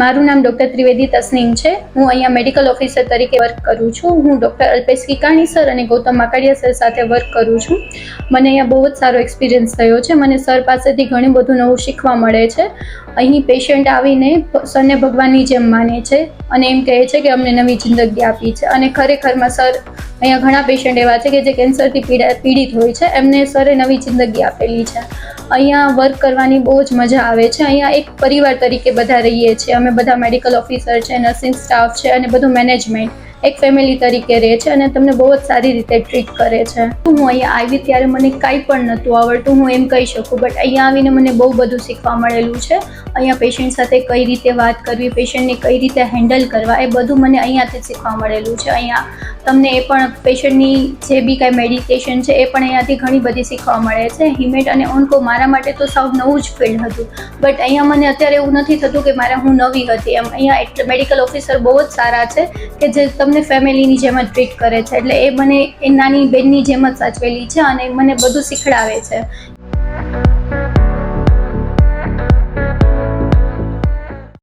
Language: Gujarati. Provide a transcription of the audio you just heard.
મારું નામ ડૉક્ટર ત્રિવેદી તસ્નીમ છે। હું અહીંયા મેડિકલ ઓફિસર તરીકે વર્ક કરું છું। હું ડૉક્ટર અલ્પેશ કિકાણી સર અને ગૌતમ માકડિયા સર સાથે વર્ક કરું છું। મને અહીંયા બહુ જ સારો એક્સપિરિયન્સ થયો છે। મને સર પાસેથી ઘણું બધું નવું શીખવા મળે છે। અહીં પેશન્ટ આવીને સરને ભગવાનની જેમ માને છે અને એમ કહે છે કે અમને નવી જિંદગી આપી છે। અને ખરેખરમાં સર અહીંયા ઘણા પેશન્ટ એવા છે કે જે કેન્સરથી પીડિત હોય છે, એમને સરે નવી જિંદગી આપેલી છે। અહીંયા વર્ક કરવાની બહુ જ મજા આવે છે। અહીંયા એક પરિવાર તરીકે બધા રહીએ છીએ। અમે બધા મેડિકલ ઓફિસર છે, નર્સિંગ સ્ટાફ છે અને બધું મેનેજમેન્ટ એક ફેમિલી તરીકે રહે છે અને તમને બહુ જ સારી રીતે ટ્રીટ કરે છે। હું અહીંયા આવી ત્યારે મને કાંઈ પણ નહોતું આવડતું, હું એમ કહી શકું, બટ અહીંયા આવીને મને બહુ બધું શીખવા મળેલું છે। અહીંયા પેશન્ટ સાથે કઈ રીતે વાત કરવી, પેશન્ટને કઈ રીતે હેન્ડલ કરવા, એ બધું મને અહીંયાથી શીખવા મળેલું છે। અહીંયા તમને એ પણ પેશન્ટની જે બી કાંઈ મેડિકેશન છે એ પણ અહીંયાથી ઘણી બધી શીખવા મળે છે। હિમેટ અને ઓન્કો મારા માટે તો સાવ નવું જ ફિલ્ડ હતું, બટ અહીંયા મને અત્યારે એવું નથી થતું કે હું નવી હતી એમ। અહીંયા એટલે મેડિકલ ઓફિસર બહુ જ સારા છે કે જે તમને ફેમિલીની જેમ જ ટ્રીટ કરે છે। એટલે એ મને એ નાની બેનની જેમ જ સાચવેલી છે અને મને બધું શીખડાવે છે